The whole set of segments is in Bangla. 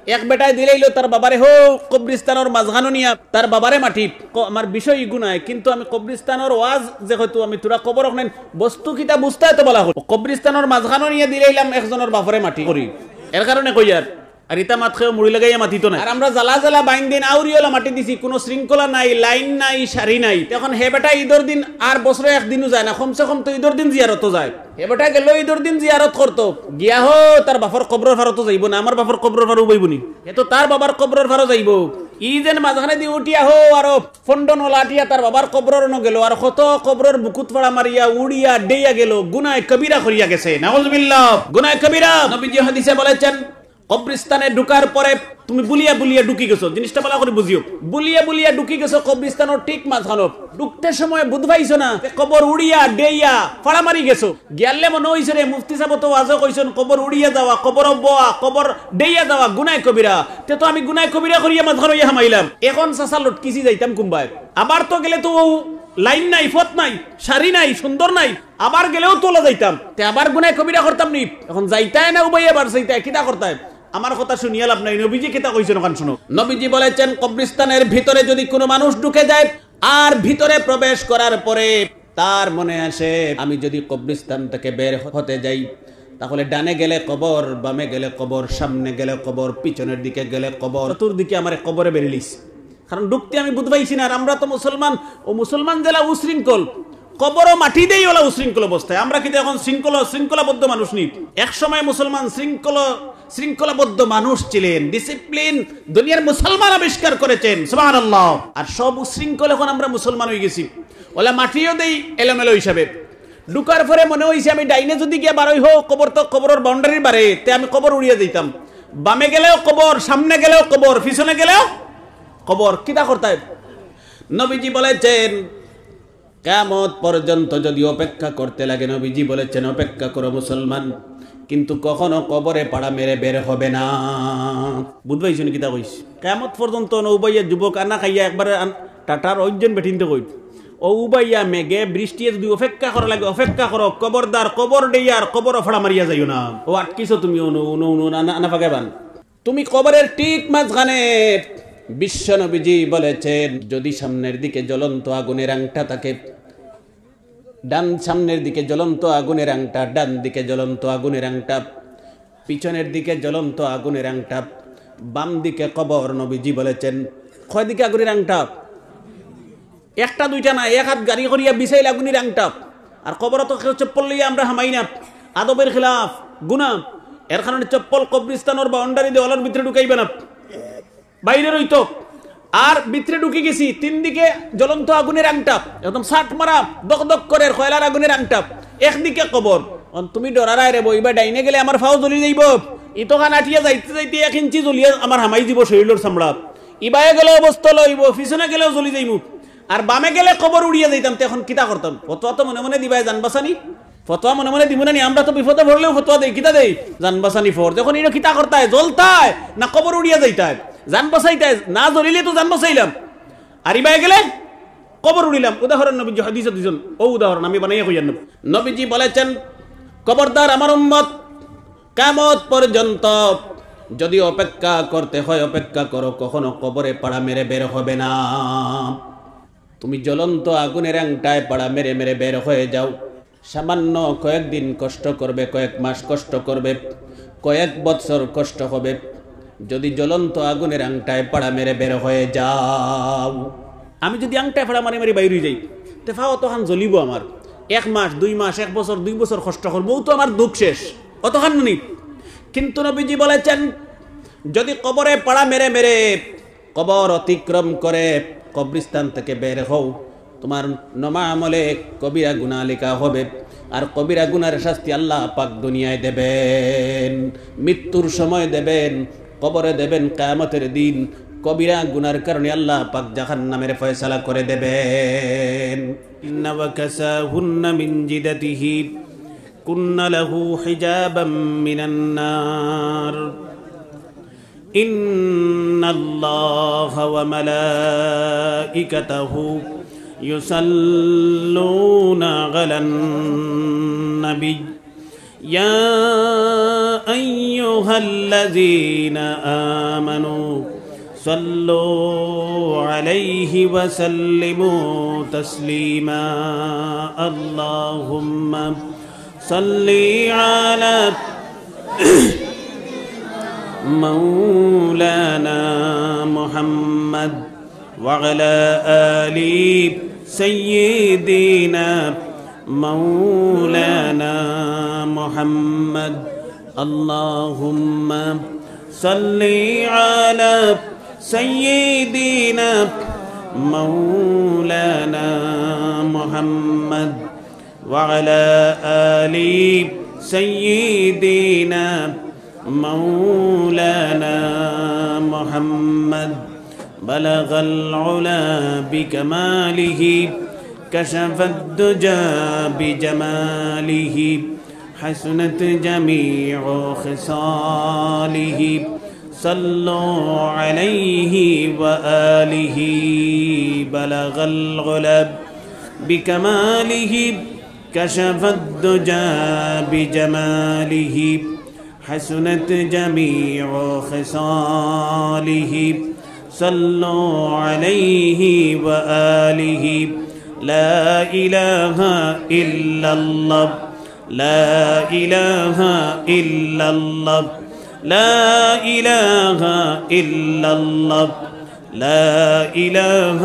এক বেটায় দিলেইলো তার বাবারে হো কবরিস্তানের মাঝখানো নিয়া তার বাবারে মাটি আমার বিষয় ইগু নাই, কিন্তু আমি কবরিস্তানের ওয়াজ যে হয়তো আমি তোরা কবর নেন বস্তু কিতা বুঝতে তো বলা হল কবরিস্তানের মাঝখানো নিয়ে দিলেইলাম একজনের বাপরে মাটি করি এর কারণে কই আর ইতা মাত খেয়ে মুড়ি লাগাইয়া মাতি তো নাই। আর আমরা জ্বালা জ্বালা বাইন দিন আউরিওলা মাটি দিছি, কোনো শৃঙ্খলা নাই, লাইন নাই, সারি নাই। তখন হে বেটা ঈদের দিন আর বছরে একদিনও যায় না, কমসে কম তো ঈদের দিন জিয়ারত যায়। হে বেটা গেল ঈদের দিন জিয়ারত করতো, গিয়া হো তার বাপর কবরের ফারতো যাইব না, আমার বাপর কবরের ফারও বইব নি, এ তো তার বাবার কবরের ফারও যাইব। ই যেন মাঝখানে দিয়ে উঠিয়া হো আর ফন্ডন লাটিয়া তার বাবার কবরের ন গেল, আর কত কবরের বুকুত ফাড়া মারিয়া উড়িয়া ডেইয়া গেল, গুনায় কবিরা করিয়া গেছে। নাউজুবিল্লাহ, গুনায় কবিরা। নবীজি হাদিসে বলেছেন কবরিস্তানে ঢুকার পরে তুমি বুলিয়া বুলিয়া ঢুকি গেছো, জিনিসটা ভালো করে বুঝিও, বুলিয়া বুলিয়া ঢুকি গেছো কবরিস্তানের ঠিক মাঝখানো, ঢুকতে সময় বুধ পাইছো না, কবর উড়িয়া ডেইয়া ফাড়া মারি গেছো, গিয়ালে মনে হইছে রে মুফতি সাহেব তো ওয়াজও কইছেন কবর উড়িয়া যাওয়া, কবর বোয়া, কবর ডেইয়া যাওয়া গুনায় কবিরা। তে তো আমি গুনায় কবিরা করিয়া মাঝখানো ইয়া হামাইলাম, এখন চাচা লটকিছি যাইতাম কুম্বায়, আবার তো গেলে তো লাইন নাই, ফত নাই, সারি নাই, সুন্দর নাই, আবার গেলেও তোলা যাইতাম, তে আবার গুনায় কবিরা করতাম নি। এখন যাইতাই না উবাই আবার যাইতাই কিটা করতাম। আমার কথা শুনিয়া লাভ নাই, নবীজি কিতা কইছেন ওখান শুনো। নবীজি বলেছেন কবরিস্তানের ভিতরে যদি কোনো মানুষ ঢুকে যায় আর ভিতরে প্রবেশ করার পরে তার মনে আসে আমি যদি কবরিস্তান থেকে বের হতে যাই তাহলে ডানে গেলে কবর, বামে গেলে কবর, সামনে গেলে কবর, পিছনের দিকে গেলে কবর, চতুর্দিকে আমার কবরে বেরিলিস, কারণ ঢুকতে আমি বুঝ পাইছি না। আর আমরা তো মুসলমান, ও মুসলমান জেলা উশৃঙ্খল, কবরও মাটি দেই ওলা উশৃঙ্খল অবস্থায়। আমরা কিন্তু এখন শৃঙ্খলাবদ্ধ মানুষ নি, এক সময় মুসলমান শৃঙ্খলাবদ্ধ মানুষ ছিলেন, ডিসিপ্লিন দুনিয়ার মুসলমান আবিষ্কার করেছেন, সুবহানাল্লাহ। আর সব উশৃঙ্খল এখন আমরা মুসলমান হয়ে গেছি, ওলা মাটিও দেই এলোমেলো হিসাবে। ঢুকার পরে মনে হইছে আমি ডাইনে যদি গিয়ে বারোই হোক কবর, তো কবরের বাউন্ডারির বারে তে আমি কবর উড়িয়ে দিতাম, বামে গেলেও কবর, সামনে গেলেও কবর, পিছনে গেলেও কবর, কিটা করতাম। নবীজি বলেছেন কিয়ামত পর্যন্ত যদি অপেক্ষা করতে লাগে, নবীজি বলেছেন অপেক্ষা করো মুসলমান, কিন্তু কখনো কবরে পাড়া মেরে বের হবে না। বুঝবাইছ নি কিতা কইস, কিয়ামত পর্যন্ত নৌবাইয়া যুবক আনা খাইয়া একবার টাটার ওইজন বেঠিনতে কই ও উবাইয়া মেঘে বৃষ্টি যদি অপেক্ষা করা লাগে অপেক্ষা করো, কবরদার কবর দেইয়ার কবর ফাড়া মারিয়া যাইও না। ও আটকিছো তুমি না ফাঁকাবান, তুমি কবরের ঠিক মাঝখানে। বিশ্ব নবীজি বলেছেন যদি সামনের দিকে জ্বলন্ত আগুনের আংটা থাকে, ডান সামনের দিকে জ্বলন্ত আগুনের আংটা, ডান দিকে জ্বলন্ত আগুনের আংটা, পিছনের দিকে জ্বলন্ত আগুনের আংটা, বাম দিকে কবর। নবীজি বলেছেন কয় দিকে আগুনের আংটা? একটা দুইটা না, এক হাত গাড়ি করিয়া বিছাইল আগুনের আংটা। আর কবর তো চপ্পল লইয়া আমরা হামাই না, আদবের খিলাফ, গুনাহ। এর কারণে চপ্পল কবরিস্তানের বাউন্ডারি দেওয়ালের ভিতরে ঢুকাইবে না, বাইরে রইতো। আর ভিতরে ঢুকে গেছি, তিন দিকে জ্বলন্ত আগুনের আংটা, একদম ষাট মারা দক দক করে কয়লার আগুনের আংটা, একদিকে কবর। তুমি ডরারায় রে বইবা ডাইনে গেলে আমার ফাও জ্বলি যাইব, ইতোখান আটিয়া যাইতে যাইতে 1 ইঞ্চি জ্বলিয়া আমার হামাই দিব শরীরের চামড়া, ইবায়ে গেলেও অবস্থা লইব, পিছনে গেলেও জ্বলি যাইব। আর বামে গেলে কবর উড়িয়ে যাইতাম, তখন কিতা করতাম? ফতোয়া তো মনে মনে দিবাই, জানবাসানি ফতোয়া মনে মনে দিব না নি? আমরা তো বিপদে পড়লেও ফতোয়া দেই, কিতা দেই? জানবাসানি ফর। যখন ইনো কিতা করতায়, জ্বলতায় না কবর উড়িয়া যাইতায়? জান বাঁচাইতায়, না জ্বলিলে তো জান বাঁচাইলাম, আর ইবাই গেলে কবর উড়িলাম। উদাহরণ নবীজি হাদিসে দিয়েছেন, ও উদাহরণ আমি বানাইয়া কইয়ান। নবীজি বলেছেন খবরদার আমার উম্মত কিয়ামত পর্যন্ত যদি অপেক্ষা করতে হয় অপেক্ষা করো, কখনো কবরে পাড়া মেরে বের হবে না। তুমি জ্বলন্ত আগুনের আংটায় পাড়া মেরে মেরে বের হয়ে যাও, সামান্য কয়েকদিন কষ্ট করবে, কয়েক মাস কষ্ট করবে, কয়েক বছর কষ্ট হবে। যদি জ্বলন্ত আগুনের আংটায় পাড়া মেরে বের হয়ে যাও, আমি যদি আংটায় পাড়া মারি মারি বাইরে যাই, তে ফাও অতখান জ্বলিব আমার। 1 মাস 2 মাস 1 বছর 2 বছর কষ্ট করবো, তো আমার দুঃখ শেষ, অতখান নি। কিন্তু নবীজি বলেছেন যদি কবরে পাড়া মেরে মেরে কবর অতিক্রম করে কবরিস্তান থেকে বের হও, তোমার নমা আমলে কবিরা গুনাহ লেখা হবে। আর কবিরা গুনার শাস্তি আল্লাহ পাক দুনিয়ায় দেবেন, মৃত্যুর সময় দেবেন, কবরে দেবেন, কিয়ামতের দিন কবিরা গুনার কারণে আল্লাহ পাক জাহান্নামের ফয়সালা করে দেবেন। ইন্না ওয়াকাসাহুন্না মিন জিদাতিহি কুন্না লাহু হিজাবাম মিনান নার ইন্নাল্লাহা ওয়া মালাইকাতাহু ইউসাল্লুনা আলান নবী ইয়া আইয়ুহাল্লাযীনা আমানু সাল্লু আলাইহি ওয়া সাল্লিমু তাসলিমা আল্লাহুম্মা সাল্লি আলা مولانا محمد وعلى آل سيدنا مولانا محمد اللهم صل على سيدنا مولانا محمد وعلى آل سيدنا مولانا محمد بلغ العلا بكماله كشف الدجى بجماله حسنت جميع خصاله صلوا عليه وآله بلغ العلا بكماله كشف الدجى بجماله حسنت جميع خصاله صلوا عليه وآله لا إله إلا الله لا إله إلا الله لا إله إلا الله لا إله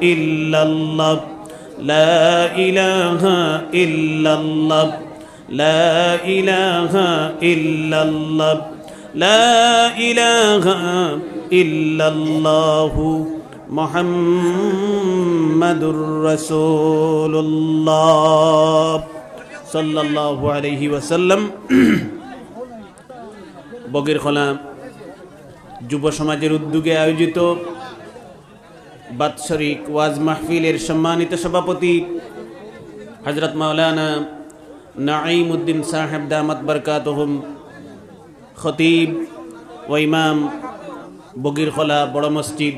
إلا الله لا إله إلا الله لا إله إلا الله لا إله إلا الله محمد رسول الله صلى الله عليه وسلم বগিরখোলা যুব সমাজের উদ্যোগে আয়োজিত বাৎসরিক ওয়াজ মাহফিলের সম্মানিত সভাপতি হযরত মাওলানা নাঈমউদ্দিন সাহেব দামাত বরকাতুহুম খতিব ও ইমাম বগিরখোলা বড় মসজিদ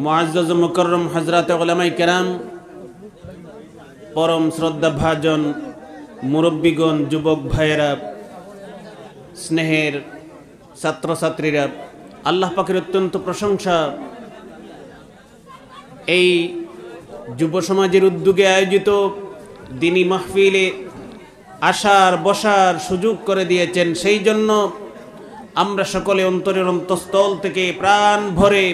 মুআজ্জাজ ও মুকাররম হযরত উলামায়ে কেরাম পরম শ্রদ্ধা ভাজন মুরব্বিগণ যুবক ভাইয়েরা স্নেহের ছাত্রছাত্রীরা আল্লাহ পাকের অত্যন্ত প্রশংসা এই যুব সমাজের উদ্যোগে আয়োজিত দিনী মাহফিলে আসার বসার সুযোগ করে দিয়েছেন সেই জন্য আমরা সকলে অন্তরের অন্তঃস্থল থেকে প্রাণ ভরে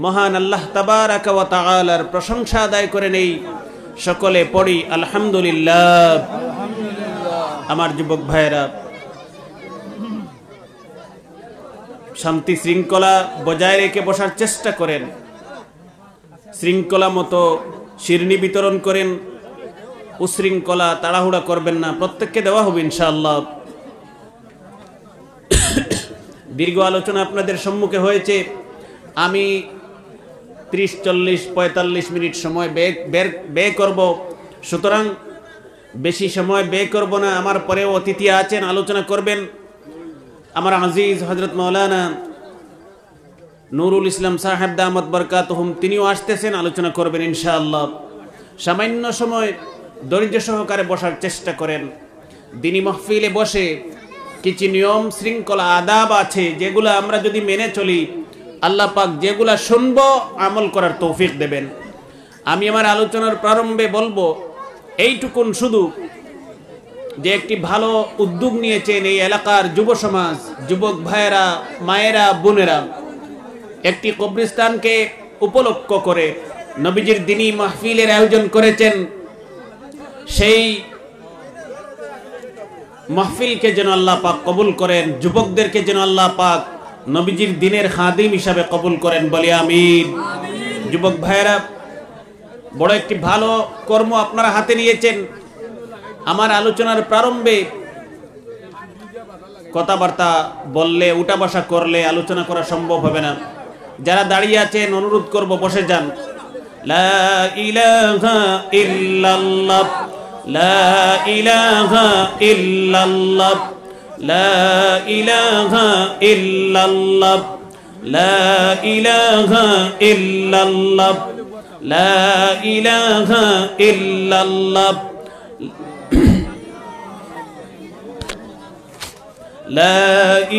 মহান আল্লাহ তাবারাকা ওয়া তাআলার প্রশংসা আদায় করে নেই সকলে পড়ি আলহামদুলিল্লাহ আমার যুবক ভাইয়েরা শান্তি শৃঙ্খলা বজায় রেখে বসার চেষ্টা করেন শৃঙ্খলা মতো শিরনি বিতরণ করেন উশৃঙ্খলা তাড়াহুড়া করবেন না প্রত্যেককে দেওয়া হবে ইনশাআল্লাহ দীর্ঘ আলোচনা আপনাদের সম্মুখে হয়েছে আমি 30-40-45 মিনিট সময় ব্যয় করব সুতরাং বেশি সময় ব্যয় করব না আমার পরেও অতিথি আছেন আলোচনা করবেন আমার আজিজ হযরত মাওলানা নুরুল ইসলাম সাহেব দামাত বরকাতুহুম তিনিও আসতেছেন আলোচনা করবেন ইনশাআল্লাহ সামান্য সময় ধৈর্য সহকারে বসার চেষ্টা করেন দিনী মাহফিলে বসে কিছু নিয়ম শৃঙ্খলা আদাব আছে যেগুলো আমরা যদি মেনে চলি আল্লাহ পাক যেগুলা শুনবো আমল করার তৌফিক দেবেন আমি আমার আলোচনার প্রারম্ভে বলবো এইটুকুন শুধু যে একটি ভালো উদ্যোগ নিয়েছেন এই এলাকার যুব সমাজ যুবক ভাইয়েরা মায়েরা বোনেরা একটি কবরস্থানকে উপলক্ষ করে নবীজির দিনী মাহফিলের আয়োজন করেছেন সেই মাহফিলকে যেন আল্লাহ পাক কবুল করেন যুবকদেরকে যেন আল্লাহ পাক নবীজির দিনের খাদিম হিসাবে কবুল করেন বলি আমিন যুবক ভাইয়েরা বড় একটি ভালো কর্ম আপনারা হাতে নিয়েছেন আমার আলোচনার প্রারম্ভে কথাবার্তা বললে উঠা বসা করলে আলোচনা করা সম্ভব হবে না যারা দাঁড়িয়ে আছেন অনুরোধ করব বসে যান লা ইলাহা ইল্লাল্লাহ লা ইলাহা ইল্লাল্লাহ লা ইলাহা ইল্লাল্লাহ লা ইলাহা ইল্লাল্লাহ লা ইলাহা ইল্লাল্লাহ লা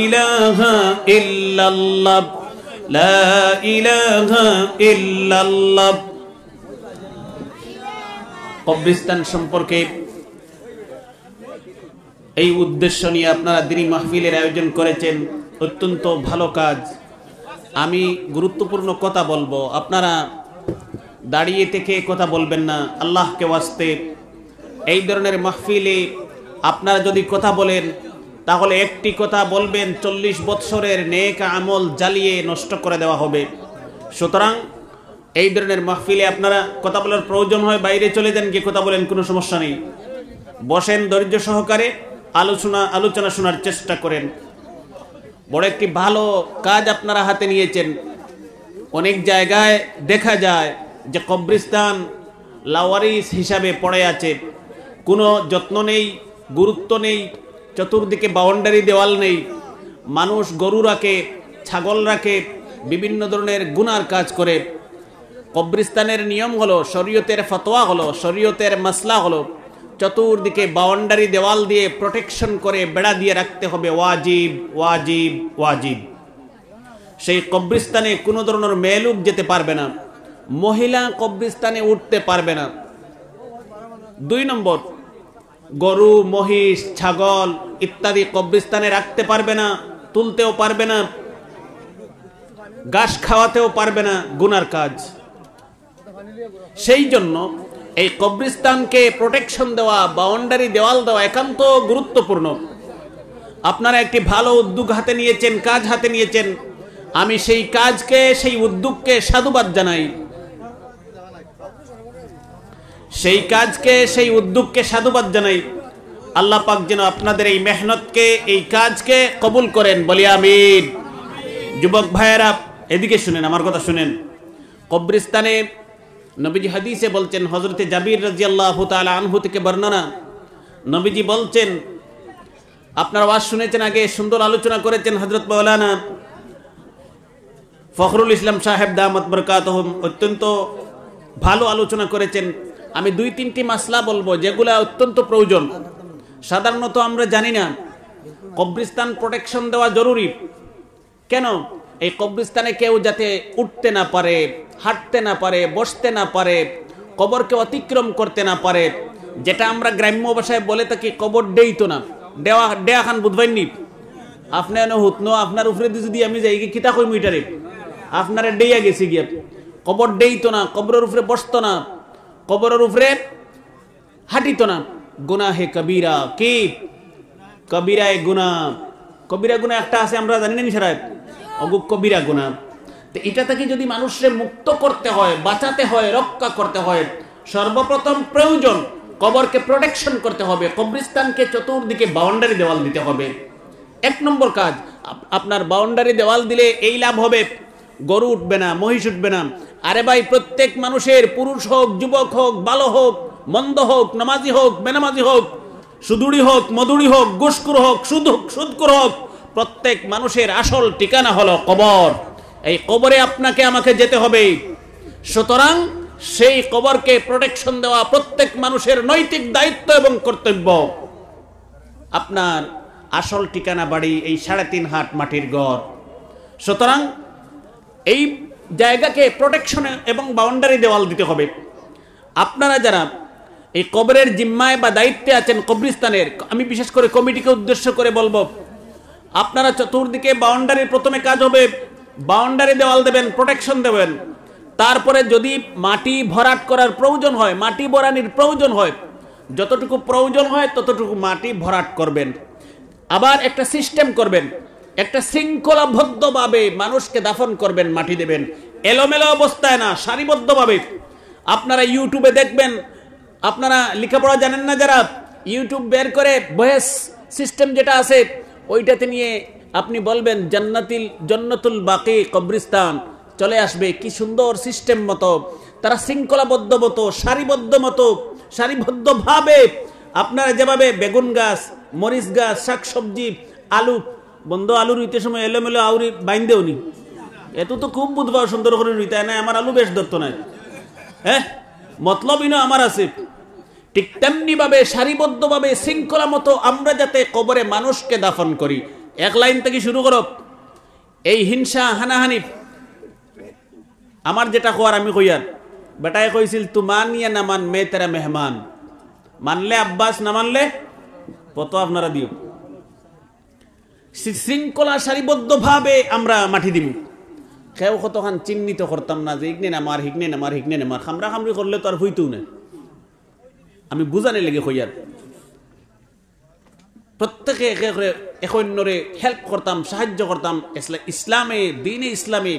ইলাহা ইল্লাল্লাহ, লা ইলাহা ইল্লাল্লাহ। কবরস্থান সম্পর্কে এই উদ্দেশ্য নিয়ে আপনারা দিনী মাহফিলের আয়োজন করেছেন, অত্যন্ত ভালো কাজ। আমি গুরুত্বপূর্ণ কথা বলবো, আপনারা দাঁড়িয়ে থেকে কথা বলবেন না, আল্লাহকে ওয়াস্তে। এই ধরনের মাহফিলে আপনারা যদি কথা বলেন তাহলে একটি কথা বলবেন 40 বৎসরের নেক আমল জ্বালিয়ে নষ্ট করে দেওয়া হবে। সুতরাং এই ধরনের মাহফিলে আপনারা কথা বলার প্রয়োজন হয় বাইরে চলে যান, গিয়ে কথা বলেন, কোনো সমস্যা নেই। বসেন, ধৈর্য সহকারে আলোচনা শোনার চেষ্টা করেন। বড় একটি ভালো কাজ আপনারা হাতে নিয়েছেন। অনেক জায়গায় দেখা যায় যে কবরস্থান লাওয়ারিস হিসাবে পড়ে আছে, কোনো যত্ন নেই, গুরুত্ব নেই, চতুর্দিকে বাউন্ডারি দেওয়াল নেই, মানুষ গরু রাখে, ছাগল রাখে, বিভিন্ন ধরনের গুনার কাজ করে। কবরস্থানের নিয়ম হলো, শরীয়তের ফতোয়া হলো, শরীয়তের মাসলা হলো, চতুর্দিকে বাউন্ডারি দেওয়াল দিয়ে প্রোটেকশন করে বেড়া দিয়ে রাখতে হবে, ওয়াজিব ওয়াজিব ওয়াজিব। সেই কবরস্থানে কোনো ধরনের মেয়েলোক যেতে পারবে না, মহিলা কবরস্থানে উঠতে পারবে না। 2 নম্বর, গরু, মহিষ, ছাগল ইত্যাদি কবরস্থানে রাখতে পারবে না, তুলতেও পারবে না, ঘাস খাওয়াতেও পারবে না, গুনার কাজ। সেই জন্য এই কবরস্থানকে প্রোটেকশন দেওয়া, বাউন্ডারি দেওয়াল দেওয়া একান্ত গুরুত্বপূর্ণ। আপনারা একটি ভালো উদ্যোগ হাতে নিয়েছেন, কাজ হাতে নিয়েছেন। আমি সেই কাজকে, সেই উদ্যোগকে সাধুবাদ জানাই। সেই কাজকে, সেই উদ্যোগকে সাধুবাদ জানাই। আল্লাহ পাক যেন আপনাদের এই মেহনতকে, এই কাজকে কবুল করেন, বলি আমিন। যুবক ভাইয়েরা এদিকে শুনেন, আমার কথা শুনেন। কবরস্থানে নবীজি হাদিসে বলছেন, হযরতে জাবির রাদিয়াল্লাহু তাআলা আনহু থেকে বর্ণনা, নবীজি বলছেন, আপনারা ওয়াজ শুনেছেন, আগে সুন্দর আলোচনা করেছেন হযরত মাওলানা ফখরুল ইসলাম সাহেব দামাত বরকাতুহুম, অত্যন্ত ভালো আলোচনা করেছেন। আমি 2-3টি মাসলা বলবো যেগুলা অত্যন্ত প্রয়োজন। সাধারণত আমরা জানি না কবরস্থান প্রোটেকশন দেওয়া জরুরি কেন। এই কবরস্থানে কেউ যাতে উঠতে না পারে, হাঁটতে না পারে, বসতে না পারে, কবরকে অতিক্রম করতে না পারে, যেটা আমরা গ্রাম্য ভাষায় বলে থাকি কবর ডেইতো না, ডেয়া খান বুধবাইনি আপনি হুতনো আপনার উপরে যদি আমি যাই কিতা কই মিটারে আপনারা ডেইয়া গেছি গিয়া, কবর ডেইতো না, কবরের উপরে বসতো না, কবরের উপরে হাঁটিতো না। গুনাহে কবিরা, কি কবিরায় গুনা, কবিরা গুনা একটা আছে আমরা জানি না নিশারায়, অগু কবিরা গুনা। তো এটা থেকে যদি মানুষের মুক্ত করতে হয়, বাঁচাতে হয়, রক্ষা করতে হয়, সর্বপ্রথম প্রয়োজন কবরকে প্রোটেকশন করতে হবে, কবরস্থানকে চতুর্দিকে বাউন্ডারি দেওয়াল দিতে হবে। 1 নম্বর কাজ, আপনার বাউন্ডারি দেওয়াল দিলে এই লাভ হবে, গরু উঠবে না, মহিষ উঠবে না। আরে ভাই, প্রত্যেক মানুষের, পুরুষ হোক, যুবক হোক, ভালো হোক, মন্দ হোক, নামাজি হোক, বেনামাজি হোক, সুদুড়ি হোক, মধুড়ি হোক, ঘুষখোর হোক, সুদখোর হোক, প্রত্যেক মানুষের আসল ঠিকানা হলো কবর। এই কবরে আপনাকে আমাকে যেতে হবে। সুতরাং সেই কবরকে প্রোটেকশন দেওয়া প্রত্যেক মানুষের নৈতিক দায়িত্ব এবং কর্তব্য। আপনার আসল ঠিকানা বাড়ি এই 3.5 হাত মাটির ঘর। সুতরাং এই জায়গাকে প্রোটেকশন এবং বাউন্ডারি দেওয়াল দিতে হবে। আপনারা যারা এই কবরের জিম্মায় বা দায়িত্বে আছেন কবরস্থানের, আমি বিশেষ করে কমিটিকে উদ্দেশ্য করে বলবো, আপনারা চতুর্দিকে বাউন্ডারির প্রথমে কাজ হবে, বাউন্ডারি দেওয়াল দেবেন, প্রোটেকশন দেবেন। তারপরে যদি মাটি ভরাট করার প্রয়োজন হয়, মাটি ভরানির প্রয়োজন হয়, যতটুকু প্রয়োজন হয় ততটুকু মাটি ভরাট করবেন। আবার একটা সিস্টেম করবেন, একটা শৃঙ্খলাবদ্ধভাবে মানুষকে দাফন করবেন, মাটি দেবেন, এলোমেলো অবস্থায় না, সারিবদ্ধভাবে। আপনারা ইউটিউবে দেখবেন, আপনারা লেখাপড়া জানেন না যারা, ইউটিউব বের করে ভয়েস সিস্টেম যেটা আছে ওইটাতে নিয়ে আপনি বলবেন জান্নাতুল বাকি কবরস্থান, চলে আসবে। কি সুন্দর সিস্টেম মতো, তারা শৃঙ্খলাবদ্ধ মতো, সারিবদ্ধভাবে আপনারা যেভাবে বেগুন গাছ, মরিচ গাছ, শাকসবজি, আলু, বন্ধ আলু রুইতে সময় এলোমেলো আউরি বাইন্দেও নি, এত তো খুব বুধবা সুন্দর করে রুইতে না, আমার আলু বেশ ধরতো না, হ্যাঁ মতলবই না আমার আছে। ঠিক তেমনি ভাবে সারিবদ্ধভাবে শৃঙ্খলা মতো আমরা যাতে কবরে মানুষকে দাফন করি, এক লাইন থেকে শুরু করো। এই হিংসা হানাহানি আমার যেটা কোয়ার আমি কইয়ার বেটায় কইছিল তু মান ইয়া না মান মে তেরা মেহমান, মানলে আব্বাস না মানলে কত আপনারা দিও। শৃঙ্খলা সারিবদ্ধভাবে আমরা মাটি দিব। কেউ কতখান চিহ্নিত করতাম না যে ইগনে নামার হিগনে নামার হিগনে নামার, খামরা খামরি করলে তো আর হইতেও না। আমি বুঝানে লেগে হইয়ার প্রত্যেকে একে করে এক অন্যরে হেল্প করতাম, সাহায্য করতাম। ইসলামে দ্বীনে ইসলামে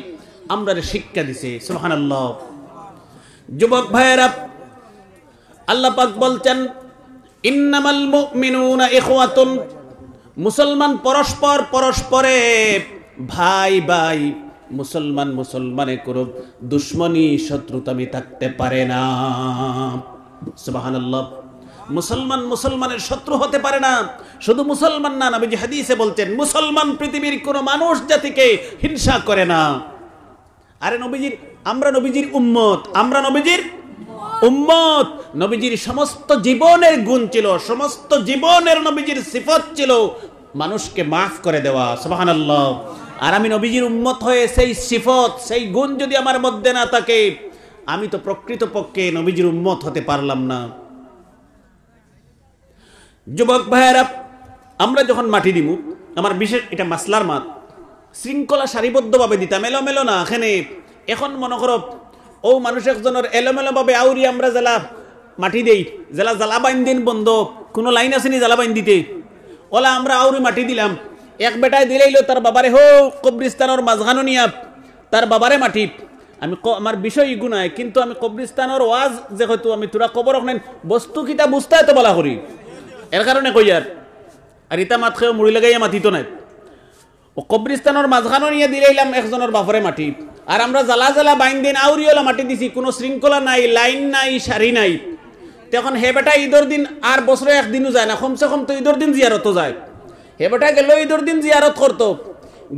আমরা শিক্ষা দিছে। সুবহানাল্লাহ। যুবক ভাইয়েরা, আল্লাহ পাক বলছেন ইন্নামাল মুমিনুনা ইখওয়াতুন, মুসলমান পরস্পর পরস্পরে ভাই ভাই। মুসলমান মুসলমানে কোনো দুশ্মনী শত্রুতামি থাকতে পারে না। সুবহানাল্লাহ। মুসলমান মুসলমানের শত্রু হতে পারে না। শুধু মুসলমান না, নবীজি হাদিসে বলছেন মুসলমান পৃথিবীর কোনো মানুষ জাতিকে হিংসা করে না। আরে নবীজির, আমরা নবীজির উম্মত, আমরা নবীজির উম্মত। নবীজির সমস্ত জীবনের গুণ ছিল, সমস্ত জীবনের নবীজির সিফত ছিল মানুষকে মাফ করে দেওয়া। সুবহানাল্লাহ। আর আমি নবীজির উম্মত হয়ে সেই সিফত, সেই গুণ যদি আমার মধ্যে না থাকে, আমি তো প্রকৃতপক্ষে নবীজির উম্মত হতে পারলাম না। যুবক ভাইয়েরা, আমরা যখন মাটি দিব, আমার বিশেষ এটা মাসলার মাত, শৃঙ্খলা সারিবদ্ধভাবে দিতাম, এলোমেলো না। এখানে এখন মনে করো ও মানুষ একজনের এলোমেলোভাবে আউরি আমরা জেলা মাটি দেই, জেলা জ্বালা বাইন দিন বন্ধ, কোনো লাইন আসেনি জ্বালা বাইন দিতে, ওলা আমরা আউরি মাটি দিলাম। এক বেটায় দিলেইলো তার বাবারে হো কবরিস্তানোর মাঝখানো নিয়া তার বাবারে মাটি। আমি আমার বিষয় ইগু নাই, কিন্তু আমি কবরিস্তানোর ওয়াজ যে হয়তো আমি তোরা কবর নেন বস্তু কিতা বুঝতে তো বলা করি, এর কারণে কইয়ার। আর ইতা মাত খেয়ে মুড়ি লাগাইয়া মাতিত নাই। ও কবরিস্তানোর মাঝখানো নিয়ে দিলাম একজনের বাপরে মাটি, আর আমরা জ্বালা জ্বালা বাইন দিন আউরিওলা মাটি দিছি, কোনো শৃঙ্খলা নাই, লাইন নাই, সারি নাই। তখন হে বেটা ঈদের দিন আর বছরে একদিনও যায় না, কমসে কম তো ঈদের দিন জিয়ারত যায়। হে বেটা গেল ঈদের দিন জিয়ারত করতো,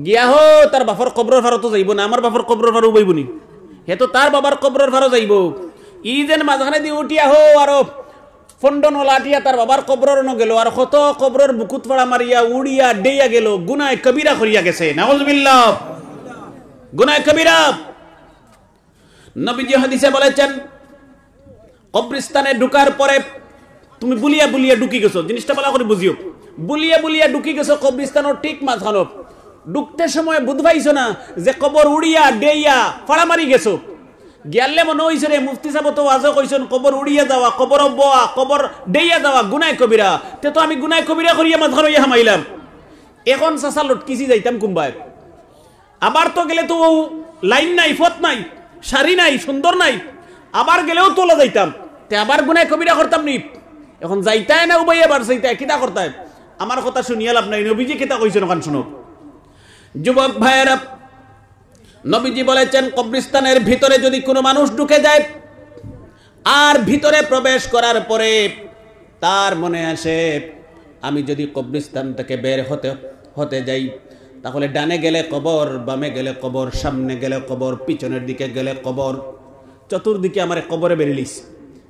গিয়া হো তার বাপর কবরের ফারতো যাইব না, আমার বাপর কবরের ফারও বইব নি, হে তো তার বাবার কবরের ফারও যাইব। ই যেন মাঝখানে দিয়ে উঠিয়া হো আরো ফন্ডন লাটিয়া তার বাবার কবরের ন গেল, আর কত কবরের বুকুত ফাড়া মারিয়া উড়িয়া ডেইয়া গেল, গুনায় কবিরা করিয়া গেছে। নাউজুবিল্লাহ, গুনায় কবিরা। নবীজি হাদিসে বলেছেন কবরস্থানে ঢুকার পরে তুমি বুলিয়া বুলিয়া ঢুকি গেছো, জিনিসটা ভালো করে বুঝিও, বুলিয়া বুলিয়া ঢুকি গেছো কবরস্থানের ঠিক মাঝখানো, ঢুকতে সময় বুঝবাইছো না যে কবর উড়িয়া ডেইয়া ফাড়া মারি গেছো। গিয়ালে মনে হইছে রে মুফতি সাহেব তো আজও কইছেন কবর উড়িয়া যাওয়া, কবর বোয়া, কবর ডেইয়া যাওয়া গুনায় কবিরা। তে তো আমি গুনায় কবিরা করিয়া মাঝখানো ইয়া হামাইলাম। এখন চাচা লটকিছি যাইতাম কুম্বায়, আবার তো গেলে তো লাইন নাই, ফত নাই, সারি নাই, সুন্দর নাই, আবার গেলেও তোলা যাইতাম, তে আবার গুনায় কবিরা করতাম নি। এখন যাইতায় না উবাইয়া বার যাইতায়, কিতা করতায়? আমার কথা শুনিয়া লাভ নাই, নবীজি কিতা কইছেন ওখান শুনো। যুবক ভাইয়েরা, নবীজি বলেছেন কবরস্থানের ভিতরে যদি কোনো মানুষ ঢুকে যায় আর ভিতরে প্রবেশ করার পরে তার মনে আসে আমি যদি কবরস্থান থেকে বের হতে যাই তাহলে ডানে গেলে কবর, বামে গেলে কবর, সামনে গেলে কবর, পিছনের দিকে গেলে কবর, চতুর্দিকে আমার কবরে বেরিলিস।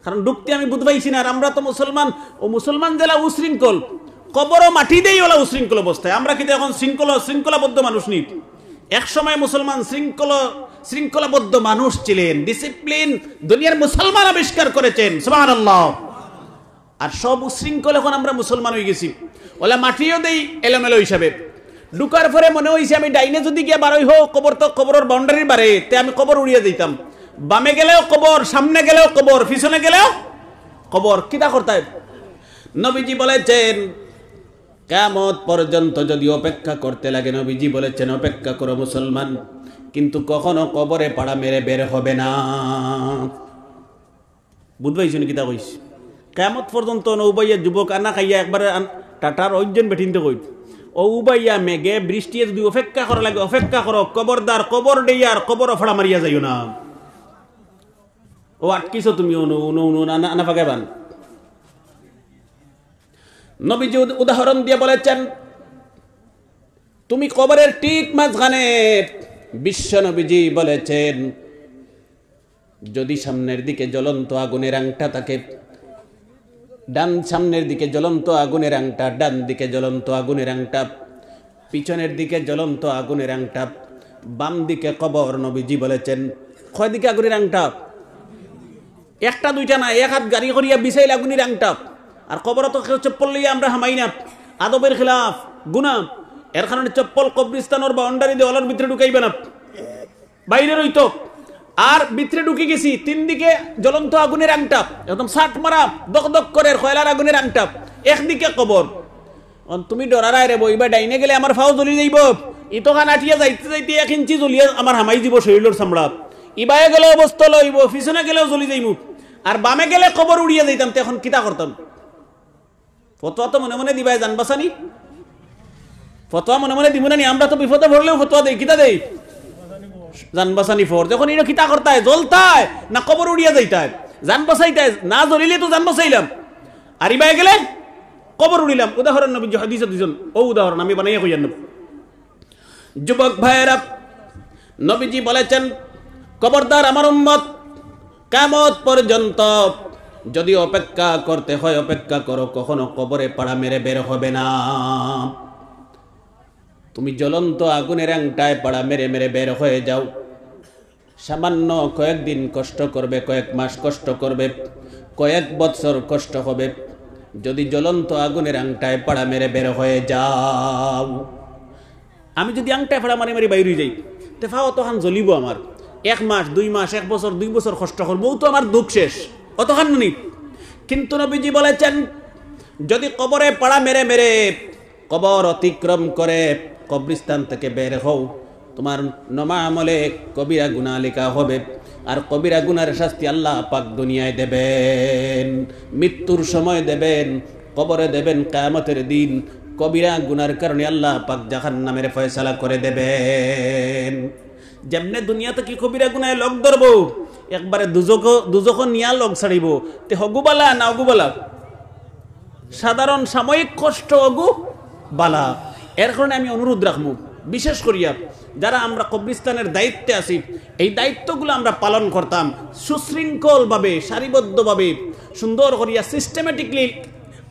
কারণ ঢুকতে আমি বুঝবাইছি না। আর আমরা তো মুসলমান, ও মুসলমান জেলা উশৃঙ্খল, কবরও মাটি দেই ওলা উশৃঙ্খল অবস্থায়। আমরা কিন্তু এখন শৃঙ্খলাবদ্ধ মানুষ নি। এক সময় মুসলমান শৃঙ্খলাবদ্ধ মানুষ ছিলেন, ডিসিপ্লিন দুনিয়ার মুসলমান আবিষ্কার করেছেন। সুবহানাল্লাহ। আর সব উশৃঙ্খল এখন আমরা মুসলমান হয়ে গেছি, ওলা মাটিও দেই এলোমেলো হিসাবে। ঢুকার পরে মনে হয়েছে আমি ডাইনে যদি গিয়ে বারোই হোক কবর, তো কবরের বাউন্ডারির বারে তে আমি কবর উড়িয়ে দিতাম, বামে গেলেও কবর, সামনে গেলেও কবর, পিছনে গেলেও কবর, কিতা করতে? নবীজি বলেছেন কিয়ামত পর্যন্ত যদি অপেক্ষা করতে লাগে, নবীজি বলেছেন অপেক্ষা করো মুসলমান, কিন্তু কখনো কবরে পাড়া মেরে বের হবে না। বুঝবাইছো নি কিতা কইস? কিয়ামত পর্যন্ত নৌবাইয়া যুবক আনা খাইয়া একবারে টাটার ওইজন বেঠিনতে কই, ও উবাইয়া মেঘে বৃষ্টি যদি অপেক্ষা করা লাগে অপেক্ষা করো, কবরদার কবর দেয়ার কবর ফাড়া মারিয়া যাইও না। ও আটকিছো তুমি আনা ফাঁকাবান। নবীজি উদাহরণ দিয়ে বলেছেন তুমি কবরের ঠিক মাঝখানে, বিশ্ব নবীজি বলেছেন যদি সামনের দিকে জ্বলন্ত আগুনের আংটা থাকে, সামনের দিকে জ্বলন্ত আগুনের আংটা, ডান দিকে জ্বলন্ত আগুনের আংটা, পিছনের দিকে জ্বলন্ত আগুনের আংটা, বাম দিকে কবর। নবীজি বলেছেন কয় দিকে আগুনের আংটা? একটা দুইটা না, এক হাত গাড়ি করিয়া বিছাইল আগুনের আংটা। আর কবর তো চপ্পল লইয়া আমরা হামাই না, আদবের খিলাফ, গুনাহ। এর কারণে চপ্পল কবরিস্তানোর বাউন্ডারি দেওয়ালের ভিতরে ঢুকাইবে না, বাইরে রইতো। আর ভিতরে ঢুকে গেছি, তিন দিকে জ্বলন্ত আগুনের আংটা, একদম সাট মারা দক দক করে কয়লার আগুনের আংটা, একদিকে কবর। তুমি ডরারায় রে বইবা, ডাইনে গেলে আমার ফাও জ্বলি যাইব, ইতখান আটিয়া যাইতে যাইতে 1 ইঞ্চি জ্বলিয়া আমার হামাই দিব শরীরের চামড়া। ইবায়ে গেলে অবস্থা লইব, পিছনে গেলেও জ্বলি যাইমু। আর বামে গেলে কবর উড়িয়া যাইতাম, তো এখন কিতা করতাম? ফতোয়া তো মনে মনে দিবাই, জানবাসানি ফতোয়া মনে মনে দিব না নি? আমরা তো বিপদে পড়লেও ফতোয়া দেই, কিতা দেই? জানবাসানি ফর। যখন এটা কিতা করতায়, জ্বলতায় না কবর উড়িয়া যাইতায়? জান বাসাইতায়, না জ্বলিলে তো জান বাসাইলাম, আর ইবায়ে গেলে কবর উড়িলাম। উদাহরণ নবী হাদিসে দিছেন, ও উদাহরণ আমি বানাইয়া কইয়ান না। যুবক ভাইয়েরা, নবীজি বলেছেন খবরদার আমার উম্মত, কিয়ামত পর্যন্ত যদি অপেক্ষা করতে হয় অপেক্ষা করো, কখনো কবরে পাড়া মেরে বের হবে না। তুমি জ্বলন্ত আগুনের আংটায় পাড়া মেরে মেরে বের হয়ে যাও, সামান্য কয়েকদিন কষ্ট করবে, কয়েক মাস কষ্ট করবে, কয়েক বছর কষ্ট হবে। যদি জ্বলন্ত আগুনের আংটায় পাড়া মেরে বের হয়ে যাও, আমি যদি আংটায় পাড়া মারি মারি বাইরে যাই, তে ফাও অতখান জ্বলিব আমার। 1 মাস 2 মাস 1 বছর 2 বছর কষ্ট করবো, তো আমার দুঃখ শেষ, অতখান নি। কিন্তু নবীজি বলেছেন যদি কবরে পাড়া মেরে মেরে কবর অতিক্রম করে কবরিস্তান থেকে বের হও, তোমার নমা আমলে কবিরা গুনাহ লেখা হবে। আর কবিরা গুনার শাস্তি আল্লাহ পাক দুনিয়ায় দেবেন, মৃত্যুর সময় দেবেন, কবরে দেবেন, কিয়ামতের দিন কবিরা গুনার কারণে আল্লাহ পাক জাহান্নামের ফয়সালা করে দেবেন। যেমনে দুনিয়াতে কি কবিরা গুনায় লগ ধরবো, একবারে দুজক নিয়া লগ ছাড়িব, তে হগুবালা না অগুবালা? সাধারণ সাময়িক কষ্ট অগু বালা। এর কারণে আমি অনুরোধ রাখবো, বিশেষ করিয়া যারা আমরা কবরিস্তানের দায়িত্বে আছি, এই দায়িত্বগুলো আমরা পালন করতাম সুশৃঙ্খলভাবে, সারিবদ্ধভাবে, সুন্দর করিয়া সিস্টেমেটিকলি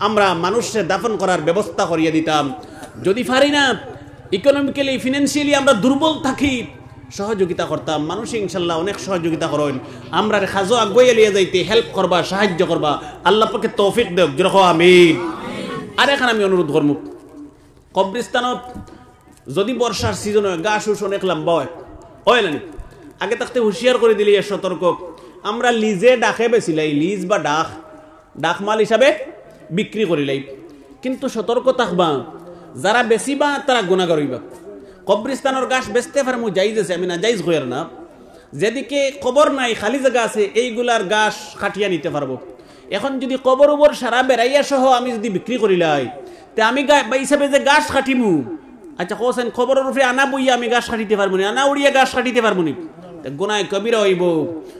আমরা মানুষের দাফন করার ব্যবস্থা করিয়ে দিতাম। যদি পারি না, ইকোনমিক্যালি ফিনান্সিয়ালি আমরা দুর্বল থাকি, সহযোগিতা করতাম। মানুষ ইনশাল্লাহ অনেক সহযোগিতা করেন, আমরা খাজো আগুয়ে লিয়ে যাইতে হেল্প করবা, সাহায্য করবা। আল্লাহ পাকে তৌফিক দেব, যেরকম আমিন। আর এখন আমি অনুরোধ করবো, কবরিস্তানত যদি বর্ষার সিজন হয়, গা শুষ অনেক লম্বা হয় না, আগে থাকতে হুঁশিয়ার করে দিলে সতর্ক। আমরা লিজে ডাকে বেছিলাই, লিজ বা ডাক মাল হিসাবে বিক্রি করিলাই, কিন্তু সতর্ক থাকবা, যারা বেচিবা তারা গুনাহগার হইবা। কবরিস্তানের গাছ বেচতে পারমু, জাইজ আছে, আমি না জাইজ কইর না। যেদিকে কবর নাই, খালি জায়গা আছে, এইগুলার গাছ কাটিয়া নিতে পারবো। এখন যদি কবর উপর সারা বেড়াইয়া সহ আমি যদি বিক্রি করিলাই, তে আমি হিসাবে যে গাছ কাটিমু, আচ্ছা কোসেন খবরের উপরে আনা বইয়া আমি গাছ কাটিতে পারবো না, আনা উড়িয়া গাছ কাটিতে পারবো না, গুনায় কবিরা হইব।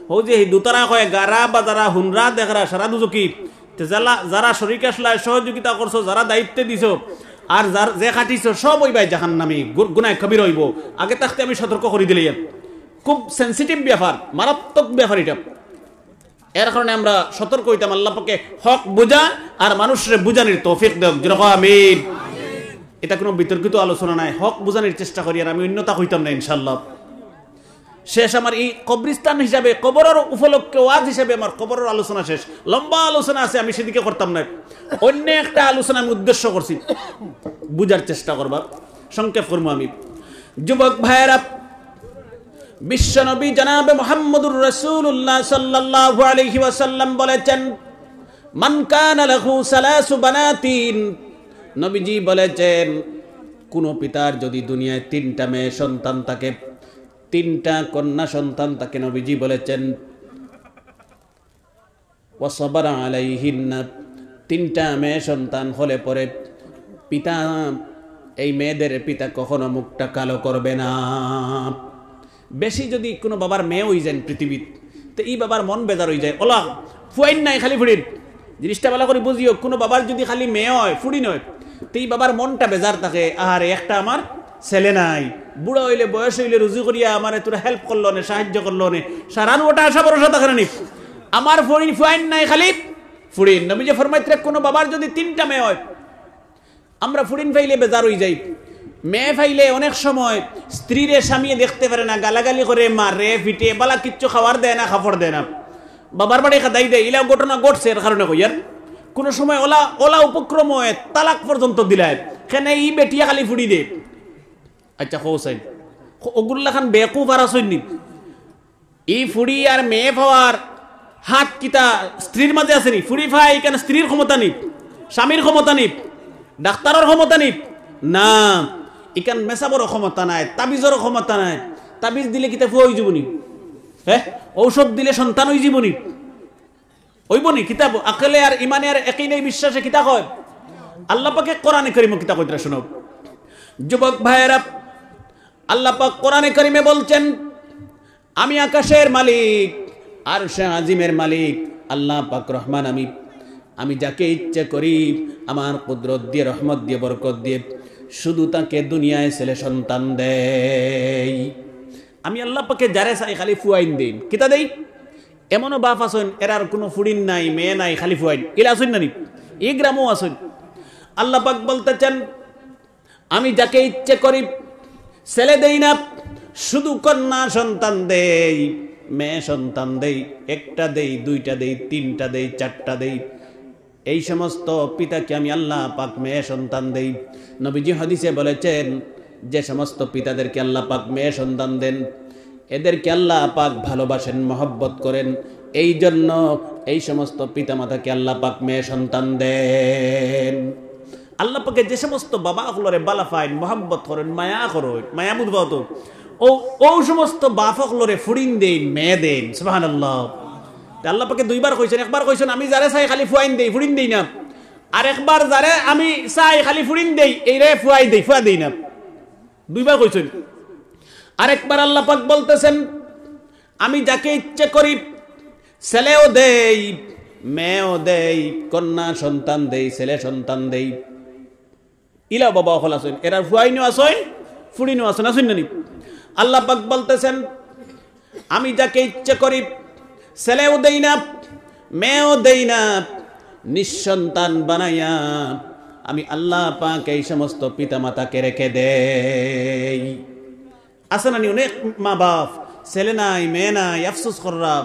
হো যে দুতারা কয় গারা বা যারা হুনরা দেখরা সারা দুজকি, যারা শরীক আসলায় সহযোগিতা করছো, যারা দায়িত্বে দিছো, আর যার যে কাটিছো সব হইবাই জাহান্নামী, গুনায় কবির হইব। আগে থাকতে আমি সতর্ক করে দিলে, খুব সেন্সিটিভ ব্যাপার, মারাত্মক ব্যাপার এটা। এর কারণে আমরা সতর্ক হইতাম। আল্লাহ পাকে হক বুঝা আর মানুষের বুঝানির তৌফিক দেব, যেরকম আমিন। এটা কোনো বিতর্কিত আলোচনা নাই, হক বুঝানির চেষ্টা করি, আর আমি অন্যতা হইতাম না ইনশাল্লাহ। শেষ আমার এই কবরিস্তান হিসাবে, কবরের উপলক্ষে ওয়াজ হিসাবে আমার কবরের আলোচনা শেষ। লম্বা আলোচনা আছে, আমি সেদিকে করতাম না, অন্য একটা আলোচনা আমি উদ্দেশ্য করছি, বুঝার চেষ্টা করবা, সংক্ষেপ করবো আমি। যুবক ভাইয়েরা, বিশ্বনবী জনাবে মুহাম্মদুর রাসূলুল্লাহ সাল্লাল্লাহু আলাইহি ওয়াসাল্লাম বলেছেন, মান কানা লাহু সালাসু বানাতিন, নবীজি বলেছেন কোন পিতার যদি দুনিয়ায় 3টা মেয়ে সন্তান থাকে, 3টা কন্যা সন্তান থাকে, নবীজি বলেছেন ওয়া সাবারা আলাইহিন্না, 3টা মেয়ে সন্তান হলে পরে পিতা, এই মেয়েদের পিতা কখনো মুখটা কালো করবে না। বেশি যদি কোনো বাবার মেয়ে হয়ে যায় পৃথিবীত, তো এই বাবার মন বেজার হয়ে যায়। ওলা ফুয়াইন নাই খালি ফুড়িন, জিনিসটা ভালো করে বুঝিও, কোনো বাবার যদি খালি মেয়ে হয়, ফুড়ি নয়, তো এই বাবার মনটা বেজার থাকে, আরে একটা আমার ছেলে নাই, বুড়া হইলে বয়স হইলে রুজু করিয়া আমার তোরা হেল্প করলো না, সাহায্য করলো না, সারান ওটা আশা ভরসা থাকে না, আমার ফুয়াইন নাই খালি ফুড়িন। নবী যে ফরমাইতে কোনো বাবার যদি 3টা মেয়ে হয়, আমরা ফুড়িন পাইলে বেজার হয়ে যাই। মেয়ে ফাইলে অনেক সময় স্ত্রীরে স্বামী দেখতে পারে না, গালাগালি করে, মারে, পিটে, বালা কিচ্ছু খাবার দেয় না, খাফড় দেয় না, বাবার বাড়ি খাদাই দেয়। ইলা ঘটনা ঘটছে এর কারণে কইয়ার কোন সময় ওলা ওলা উপক্রম হয় তালাক পর্যন্ত দিলায়, কেন ই বেটিয়া খালি ফুড়ি দে। আচ্ছা হোসাইন ওগুল্লা খান বেকুফ আর আসইনি, ই ফুড়ি আর মেয়ে পাওয়ার হাত কিতা স্ত্রীর মাঝে আসেনি। ফুড়ি ভাই কেন স্ত্রীর ক্ষমতা নিপ, স্বামীর ক্ষমতা নিপ, ডাক্তারের ক্ষমতা নিপ না, ইকান মেসাবর ক্ষমতা নাই, তাবিজের ক্ষমতা নাই। তাবিজ দিলে কিতা ফুয়া হয়ে যাবনি, হ্যাঁ ঔষধ দিলে সন্তান হয়ে যাবনি, ওইবনি কিতাব আকলে আর ইমানে আর একই নেই বিশ্বাসে কিতা কয়। আল্লাহ পাকে কোরআনে কারিমে কিতা কইরা শুনো যুবক ভাইয়েরা, আল্লাহ পাক কোরআনে কারিমে বলছেন আমি আকাশের মালিক, আরশে আজিমের মালিক আল্লাহ পাক রহমান, আমি যাকে ইচ্ছে করি আমার কুদরত দিয়ে, রহমত দিয়ে, বরকত দিয়ে শুধু তাকে দুনিয়ায় ছেলে সন্তান দেই। আমি আল্লাহ পাকে যারে চাই খালি ফুয়াইন দিন, কিতা দেই। এমনও বাপ আসেন এরার কোনো ফুড়িন নাই, মেয়ে নাই, খালি ফুয়াইন, এরা আসেন না নি, এই গ্রামও আসেন। আল্লাহ পাক বলতেছেন আমি যাকে ইচ্ছে করি ছেলে দেই না, শুধু কন্যা সন্তান দেই, মেয়ে সন্তান দেই, একটা দেই, দুইটা দেই, তিনটা দেই, চারটা দেই। এই সমস্ত পিতাকে আমি আল্লাহ পাক মেয়ে সন্তান দেই। নবীজি হাদিসে বলেছেন যে সমস্ত পিতাদেরকে আল্লাহ পাক মেয়ে সন্তান দেন এদেরকে আল্লাহ পাক ভালোবাসেন, মহব্বত করেন। এই জন্য এই সমস্ত পিতামাতাকে আল্লাহ পাক মেয়ে সন্তান দেন। আল্লাহ পাকে যে সমস্ত বাবা হলরে বালা ফাইন, মহব্বত করেন, মায়া করেন, মায়া বুধবত, ও সমস্ত বাপ হলরে ফুড়িন দেন, মেয়ে দেন। সুবহানাল্লাহ। আল্লাহ পাকে দুইবার কইছেন, একবার কইছেন আমি যারে চাই খালি ফুয়াইন দেই, ফুড়িন দেই না, আর একবার যারে আমি চাই খালি ফুড়িন দেই, এই রে ফুয়াই দেই, ফুয়া দেই না, দুইবার কইছেন। আরেকবার আল্লাহ পাক বলতেছেন আমি যাকে ইচ্ছে করি ছেলেও দেই, মেয়েও দেই, কন্যা সন্তান দেই, ছেলে সন্তান দেই। ইলা বাবা হল আসেন, এরা ফুয়াইনও আসেন, ফুড়িনও আসেন, আসেন না নি। আল্লাহ পাক বলতেছেন আমি যাকে ইচ্ছে করি ছেলেও দেই না, মেয়েও দেই না, নিঃসন্তান বানাইয়া আমি আল্লাহ পাক এই সমস্ত পিতা মাতাকে রেখে দেই। আছে না নি অনেক মা বাপ ছেলে নাই, মেয়ে নাই, আফসোস কররা,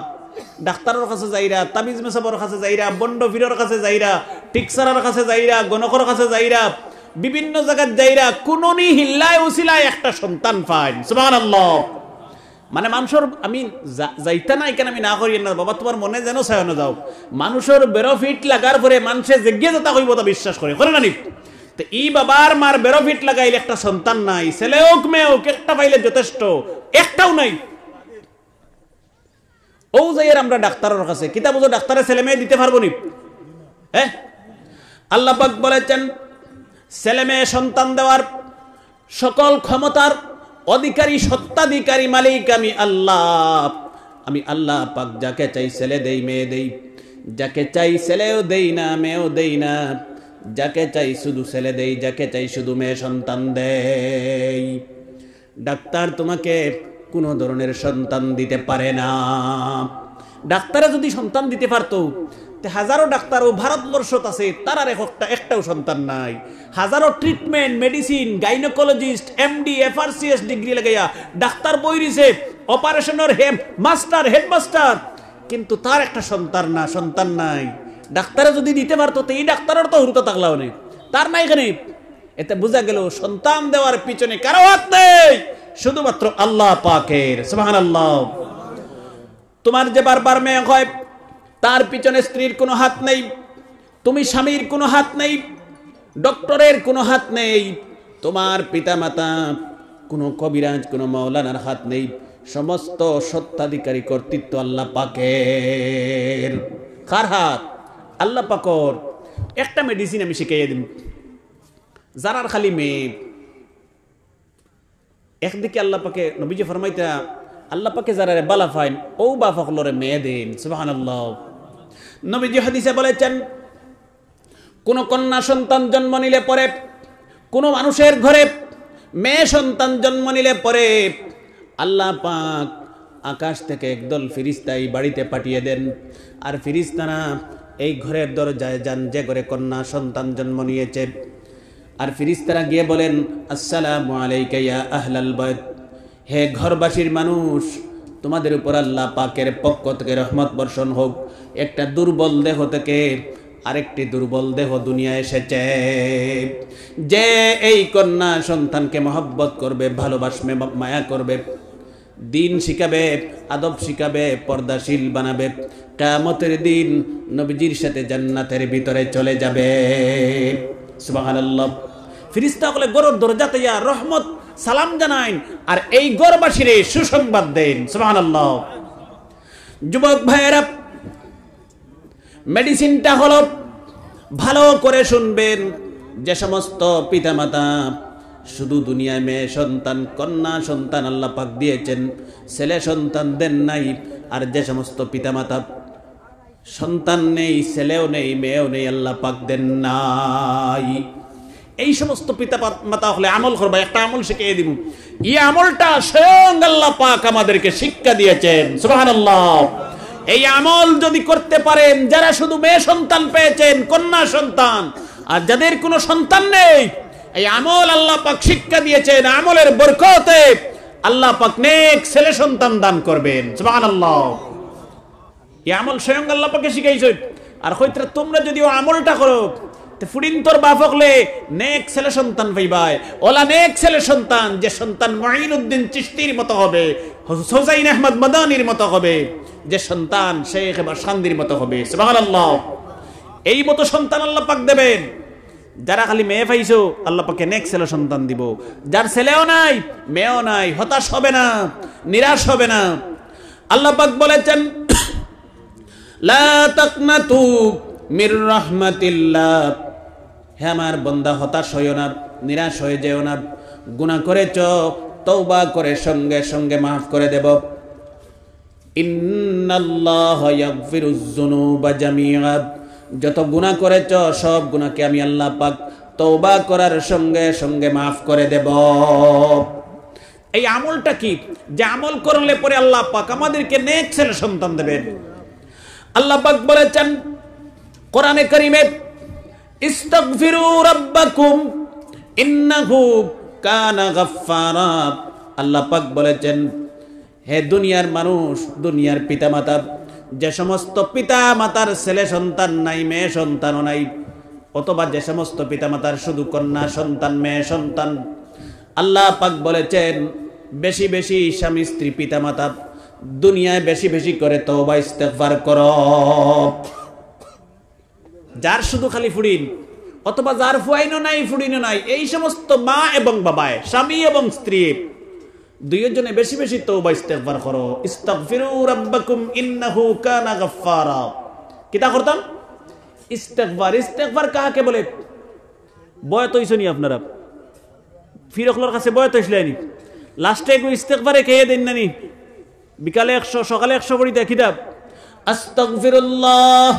ডাক্তারের কাছে যাইরা, তাবিজ মেসাবর কাছে যাইরা, বন্ড ফিরের কাছে যাইরা, টিকসারের কাছে যাইরা, গণকর কাছে যাইরা, বিভিন্ন জায়গায় যাইরা, কোননি হিল্লায় উসিলায় একটা সন্তান পায়। সুবহানাল্লাহ। মানে মানুষের আমি যাইতা নাই কেন আমি না করি না বাবা, তোমার মনে যেন ছায়ানো যাও, মানুষের বেরোফিট লাগার পরে মানুষে যেগিয়ে যেটা হইব তা বিশ্বাস করে না নি। তো ই বাবার মার বেরোফিট লাগাইলে একটা সন্তান নাই, ছেলে হোক মেয়ে হোক, একটা পাইলে যথেষ্ট, একটাও নাই। ও যাই আমরা ডাক্তারের কাছে কিতা বুঝো, ডাক্তারের ছেলে মেয়ে দিতে পারবো নি? হ্যাঁ, আল্লাহ পাক বলেছেন ছেলে মেয়ে সন্তান দেওয়ার সকল ক্ষমতার অধিকারী, সত্তাধিকারী মালিক আমি আল্লাহ। আমি আল্লাহ পাক যাকে চাই ছেলে দেই, মেয়ে দেই, যাকে চাই ছেলেও দেই না, মেয়েও দেই না, যাকে চাই শুধু ছেলে দেই, যাকে চাই শুধু মেয়ে সন্তান দেই। ডাক্তার তোমাকে কোনো ধরনের সন্তান দিতে পারে না। ডাক্তারে যদি সন্তান দিতে পারতো, হাজারো ডাক্তারও ভারতবর্ষত আছে, তার আর একটাও সন্তান নাই। হাজারো treatment, medicine, gynaecologist, MD, FRCS degree লাগাইয়া ডাক্তার বইরিছে, অপারেশনের মাস্টার, হেডমাস্টার, কিন্তু তার একটা সন্তান নাই। ডাক্তারে যদি দিতে পারতো তো এই ডাক্তারের তো হুরুতা তাকলাও নেই, তার নাই এখানে। এতে বোঝা গেল সন্তান দেওয়ার পিছনে কারো হাত নেই, শুধুমাত্র আল্লাহ পাকের। সুবহানাল্লাহ। তোমার যে বারবার মেয়ে হয় তার পিছনে স্ত্রীর কোনো হাত নেই, তুমি স্বামীর কোনো হাত নেই, ডক্টরের কোনো হাত নেই, তোমার পিতামাতা, কোনো কবিরাজ, কোনো মাওলানার হাত নেই। সমস্ত সত্তাধিকারী কর্তৃত্ব আল্লাহ পাকের। কার হাত? আল্লাহ পাকর। একটা মেডিসিন আমি শিখাইয়া দিন, যারার খালি মেয়ে, একদিকে আল্লাহ পাকে নবীজি ফরমাইতা আল্লাহ পাকে যারা বালা ফাইন ও বা ফকলরে মেয়ে দেন। সুবহানাল্লাহ। নবীজি হাদিসে বলেছেন কোন কন্যা সন্তান জন্ম নিলে পরে, কোন মানুষের ঘরে মেয়ে সন্তান জন্ম নিলে পরে আল্লাহ পাক আকাশ থেকে একদল ফেরেশতা এই বাড়িতে পাঠিয়ে দেন, আর ফেরেশতারা এই ঘরের দরজায় যান যে ঘরে কন্যা সন্তান জন্ম নিয়েছে। আর ফেরেশতারা গিয়ে বলেন, আসসালামু আলাইকা ইয়া আহলাল বাইত, হে ঘরবাসীর মানুষ, তোমাদের উপর আল্লাহ পাকের পক্ষ থেকে রহমত বর্ষণ হোক। একটা দুর্বল দেহ থেকে আরেকটি দুর্বল দেহ দুনিয়া এসেছে, যে এই কন্যা সন্তানকে মহব্বত করবে, ভালোবাসবে, মায়া করবে, দিন শিখাবে, আদব শিখাবে, পর্দাশীল বানাবে, কিয়ামতের দিন নবীজির সাথে জান্নাতের ভিতরে চলে যাবে। সুবহানাল্লাহ। ফেরেশতা বলে গরর দরজাতে ইয়া রহমত সালাম জানাইন, আর এই গরবাসীরে সুসংবাদ দেন। সুবহানাল্লাহ। যুবক ভাইয়েরা, মেডিসিনটা হলো ভালো করে শুনবেন। যে সমস্ত পিতামাতা শুধু দুনিয়ায় মেয়ে সন্তান, কন্যা সন্তান আল্লাহ পাক দিয়েছেন, ছেলে সন্তান দেন নাই, আর যে সমস্ত পিতামাতা সন্তান নেই, ছেলেও নেই, মেয়েও নেই, আল্লাহ পাক দেন নাই, এই সমস্ত পিতা মাতা হলে আমল করবা। একটা আমল শিখিয়ে দিব, এই আমলটা স্বয়ং আল্লাহ পাক আমাদেরকে শিক্ষা দিয়েছেন। সুবহানাল্লাহ। এই আমল যদি করতে পারেন, যারা শুধু মেয়ে সন্তান পেয়েছেন, কন্যা সন্তান, আর যাদের কোনো সন্তান নেই, এই আমল আল্লাহ পাক শিক্ষা দিয়েছেন, আমলের বরকতে আল্লাহ পাক নেক ছেলে সন্তান দান করবেন। সুবহানাল্লাহ। এই আমল স্বয়ং আল্লাহ পাকে শিখাইছেন। আর হইতে তোমরা যদি ও আমলটা করো, ফুডিন তোর বাপ হলে নেক ছেলে সন্তান পাইবাই। ওলা নেক ছেলে সন্তান, যে সন্তান মুঈনুদ্দিন চিশতির মতো হবে, হুসাইন আহমদ মাদানির মতো হবে, যে সন্তান শেখ বাশখান্দির মতো হবে। সুবহানাল্লাহ। এই মতো সন্তান আল্লাহ পাক দেবেন। যারা খালি মেয়ে পাইছো, আল্লাহ পাকে নেক ছেলে সন্তান দিব। যার ছেলেও নাই, মেয়েও নাই, হতাশ হবে না, নিরাশ হবে না। আল্লাহ পাক বলেছেন, লা তাকনাতু মির রাহমাতিল্লাহ, হে আমার বান্দা হতাশ হইও না, নিরাশ হয়ে যেও না। গুনাহ করেছ, তওবা করে সঙ্গে সঙ্গে মাফ করে দেব। ইন্নাল্লাহা ইয়াগফিরুয যুনুবা জামিআ, যত গুনাহ করেছ সব গুনাহকে আমি আল্লাহ পাক তওবা করার সঙ্গে সঙ্গে মাফ করে দেব। এই আমলটা কি? যে আমল করলে পরে আল্লাহ পাক আমাদেরকে নেক ছেলে সন্তান দেবেন। আল্লাহ পাক বলেছেন কোরআনে কারীমে, ইস্তাগফিরু রাব্বাকুম ইন্নাহু কানা গাফফারা। আল্লাহ পাক বলেছেন, হে দুনিয়ার মানুষ, দুনিয়ার পিতামাতা, যে সমস্ত পিতামাতার ছেলে সন্তান নাই, মেয়ে সন্তানও নাই, অথবা যে সমস্ত পিতামাতার শুধু কন্যা সন্তান, মেয়ে সন্তান, আল্লাহ পাক বলেছেন বেশি বেশি স্বামী স্ত্রী পিতামাতা দুনিয়ায় বেশি বেশি করে তওবা ইস্তেগফার করো। যার শুধু খালি ফুড়িন, অথবা যার ফুয়াইনও নাই, ফুড়িনও নাই, এই সমস্ত মা এবং বাবায়, স্বামী এবং স্ত্রী, দুইজনে বেশি বেশি তওবা ইস্তেগফার করো। ইস্তাগফিরু রাব্বাকুম ইন্নাহু কানা গাফফারা। কিতা করতাম? ইস্তেগফার। ইস্তেগফার কাকে বলে? বয়ত হইছনি আপনারা, ফিরকলর কাছে বয়ত হইছলেনি, লাস্টে গো ইস্তেগফারে খেয়ে দেন নানি, বিকালে 100, সকালে 100 পড়ি দেয় কিতাব, আস্তাগফিরুল্লাহ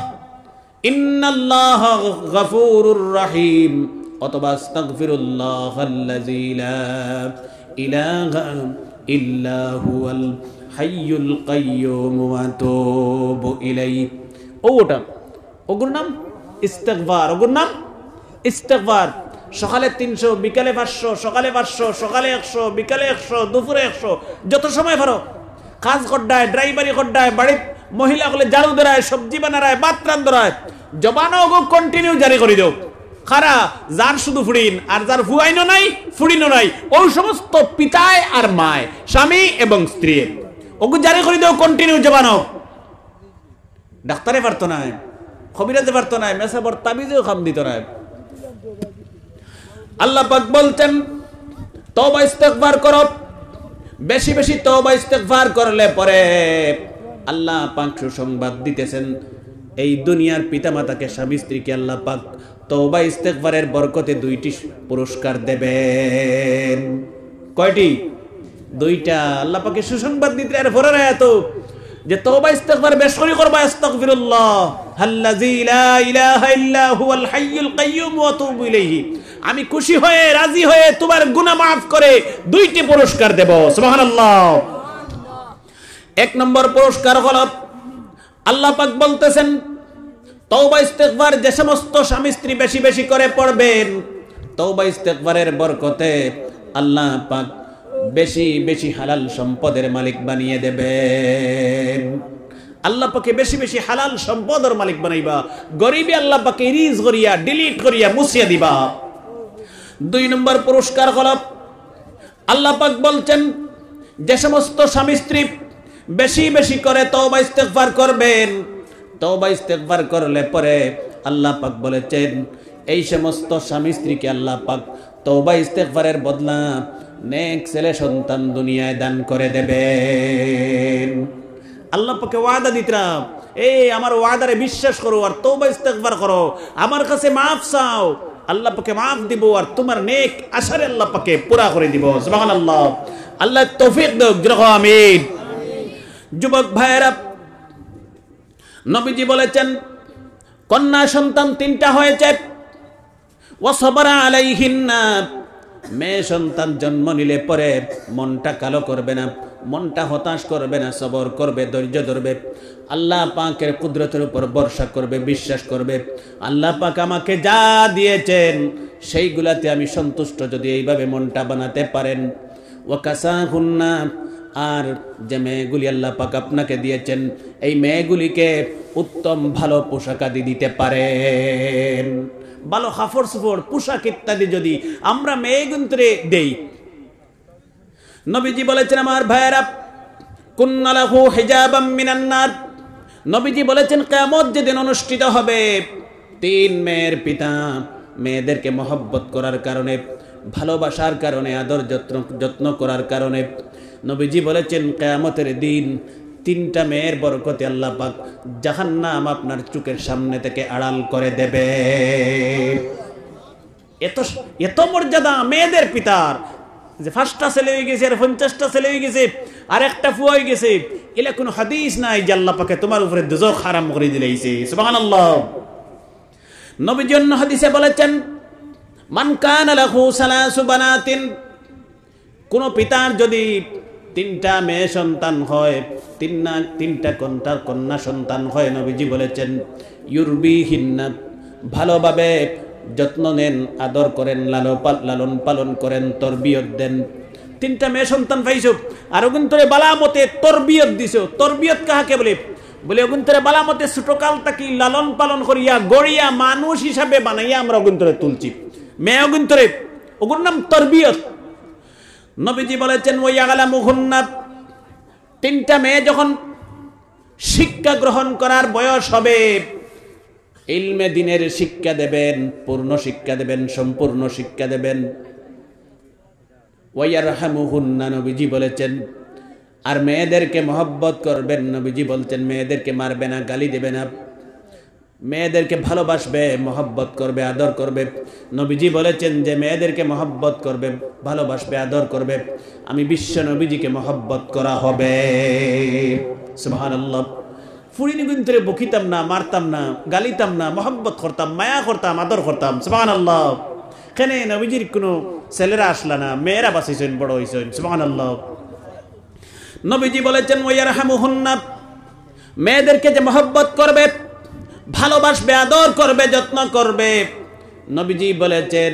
ইন্নাল্লাহা গফুরুর রহিম, অথবা আস্তাগফিরুল্লাহাল্লাযী লা ইলাহা ইল্লা হুয়াল হাইয়ুল কাইয়্যুম ওয়া আতুবু ইলাইহি। ওটা ওগুর নাম ইস্তেগফার, ওগুর নাম ইস্তেগফার। সকালে 300, বিকালে 500, সকালে 500, সকালে 100, বিকালে 100, দুপুরে 100, যত সময় পারো। কাজ করডায়, ড্রাইভারি করডায়, বাড়ির মহিলা হলে ঝাড়ু ধরায়, সবজি বানায়, ভাত রান্ধরায়, জবানও গো কন্টিনিউ জারি করে দাও। খারা যার শুধু ফুড়িন, আর যার ফুয়াইনও নাই, ফুড়িনও নাই, ওই সমস্ত পিতায় আর মায়, স্বামী এবং স্ত্রী, ওগু জারি করে দাও কন্টিনিউ জবানও। ডাক্তারে পারতো না, খবিরাতে পারতো না, মেসাবর তাবিজেও কাম দিত না। আল্লাহ পাক বলতেন তওবা ইস্তেগফার করো, বেশি বেশি তওবা ইস্তেগফার করলে পরে আল্লাহ পাক সুসংবাদ দিতেছেন, এই দুনিয়ার পিতামাতাকে, স্বামী স্ত্রীকে আল্লাহ পাক তওবা ইস্তেগফারের বরকতে 2টি পুরস্কার দেবেন। কয়টি? 2টা। আল্লাহ পাকে সুসংবাদ দিতে আর পরের আয়াত যে তওবা ইস্তেগফার বেশ করে করবা, আস্তাগফিরুল্লাহ আল্লাযী লা ইলাহা ইল্লা হুয়াল হাইয়ুল কাইয়্যুম ওয়া আতুবু ইলাইহি। আমি খুশি হয়ে, রাজি হয়ে তোমার গুনাহ maaf করে 2টি পুরস্কার দেব। সুবহানাল্লাহ। 1 নম্বর পুরস্কার হলো আল্লাহ পাক বলতেছেন তওবা ইস্তেগফার যে সমস্ত স্বামী স্ত্রী বেশি বেশি করে পড়বেন, তওবা ইস্তেগফারের বরকতে আল্লাহ পাক বেশি বেশি হালাল সম্পদের মালিক বানিয়ে দেবেন। আল্লাহ পাকে বেশি বেশি হালাল সম্পদের মালিক বানাইবা, গরিবী আল্লাহ পাকে রিজ করিয়া ডিলিট করিয়া মুছিয়া দিবা। 2 নম্বর পুরস্কার হলো আল্লাহ পাক বলছেন যে সমস্ত স্বামী স্ত্রী বেশি বেশি করে তওবা ইস্তেগফার করবেন, তওবা ইস্তেগফার করলে পরে আল্লাহ পাক বলেছেন এই সমস্ত স্বামী স্ত্রীকে আল্লাহ পাক তওবা ইস্তেগফারের বদলা নেক ছেলে সন্তান দুনিয়ায় দান করে দেবেন। আল্লাহ পাকে ওয়াদা দিতরা, এই আমার ওয়াদারে বিশ্বাস করো আর তওবা ইস্তেগফার করো, আমার কাছে মাফ চাও, আল্লাহ পাকে মাফ দিব আর তোমার নেক আশারে আল্লাহ পাকে পুরা করে দিব। সুবহানাল্লাহ। আল্লাহ তৌফিক দাও, জোরে আমিন। যুবক ভাইয়েরা, নবীজি বলেছেন কন্যা সন্তান 3টা হয়েছে, ওয়াসবারা আলাইহিন্না, মেয়ে সন্তান জন্ম নিলে পরে মনটা কালো করবে না, মনটা হতাশ করবে না, সবর করবে, ধৈর্য ধরবে, আল্লাহ পাকের কুদরতের উপর ভরসা করবে, বিশ্বাস করবে আল্লাহ পাক আমাকে যা দিয়েছেন সেইগুলাতে আমি সন্তুষ্ট। যদি এইভাবে মনটা বানাতে পারেন, ওয়াকাসাহুন্না, আর যে মেয়েগুলি আল্লাহ পাক আপনাকে দিয়েছেন এই মেয়েগুলিকে উত্তম ভালো পোশাক আদি দিতে পারেন, ভালো কাপড় চোপড় পোশাক ইত্যাদি যদি আমরা মেয়েগুন্তরে দেই। নবীজি বলেছেন আমার ভাইয়েরা, কুন্না লাহু হিজাবাম মিনান নার, নবীজি বলেছেন কিয়ামত যেদিন অনুষ্ঠিত হবে 3 মেয়ের পিতা মেয়েদেরকে মহব্বত করার কারণে, ভালোবাসার কারণে, আদর যত্ন করার কারণে নবীজি বলেছেন কিয়ামতের দিন 3টা মেয়ের বরকতে আল্লাহ পাক জাহান্নাম আপনার চোখের সামনে থেকে আড়াল করে দেবে। এত মর্যাদা মেয়েদের পিতার, যে 5টা ছেলে হয়ে গেছে আর 50টা ছেলে হয়ে গেছে আর একটা ফুয়া হয়ে গেছে, এলা কোনো হাদিস নাই যে আল্লাহ পাকে তোমার উপরে দুজখ হারাম করে দিলাইছে। সুবহানাল্লাহ। নবীজি অন্য হাদিসে বলেছেন মান কানা লাহু সালাসু বানাতিন, কোন পিতার যদি 3টা মেয়ে সন্তান হয়, 3টা কন্যা সন্তান হয়, নবীজি বলেছেন ইউরবিহিন্না, ভালোভাবে যত্ন নেন, আদর করেন, লালন পালন করেন, তরবিয়ত দেন। 3টা মেয়ে সন্তান পাইছো আর ওগুন্তরে বালামতে তরবিয়ত দিছো। তরবিয়ত কাহাকে বলে? বলে ওগুন্তরে বালামতে ছোটকাল তাকি লালন পালন করিয়া গড়িয়া মানুষ হিসাবে বানাইয়া আমরা ওগুন্তরে তুলছি। মেয়ে ওগুন্তরে, ওগুর নাম তরবিয়ত। নবীজি বলেছেন ওয়ায়ালামুহুন্না, 3টা মেয়ে যখন শিক্ষা গ্রহণ করার বয়স হবে, ইলমে দ্বীনের শিক্ষা দেবেন, পূর্ণ শিক্ষা দেবেন, সম্পূর্ণ শিক্ষা দেবেন। ওয়ায়ারহামুহুন্না, নবীজি বলেছেন আর মেয়েদেরকে মহব্বত করবেন। নবীজি বলছেন মেয়েদেরকে মারবে না, গালি দেবে না, মেয়েদেরকে ভালোবাসবে, মহব্বত করবে, আদর করবে। নবীজি বলেছেন যে মেয়েদেরকে মহব্বত করবে, ভালোবাসবে, আদর করবে, আমি বিশ্ব নবীজিকে মহব্বত করা হবে। সুবহানাল্লাহ। ফুরিনি কিন্তু বকিতাম না, মারতাম না, গালিতাম না, মহব্বত করতাম, মায়া করতাম, আদর করতাম। সুবহানাল্লাহ। কেন নবীজির কোনো ছেলেরা আসলা না, মেয়েরা বাঁচিয়েছেন, বড় হয়েছেন। সুবহানাল্লাহ। নবীজি বলেছেন ওয়ায়ারহামুহুন্না, মেয়েদেরকে যে মহব্বত করবে, ভালোবাসবে, আদর করবে, যত্ন করবে, নবীজি বলেছেন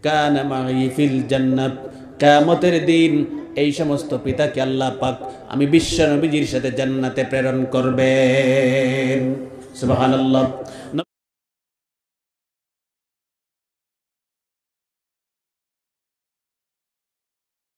কানা মাই ফিল জান্নাত, কিয়ামতের দিন এই সমস্ত পিতাকে আল্লাহ পাক আমি বিশ্ব নবীজির সাথে জান্নাতে প্রেরণ করবেন। সুবহানাল্লাহ।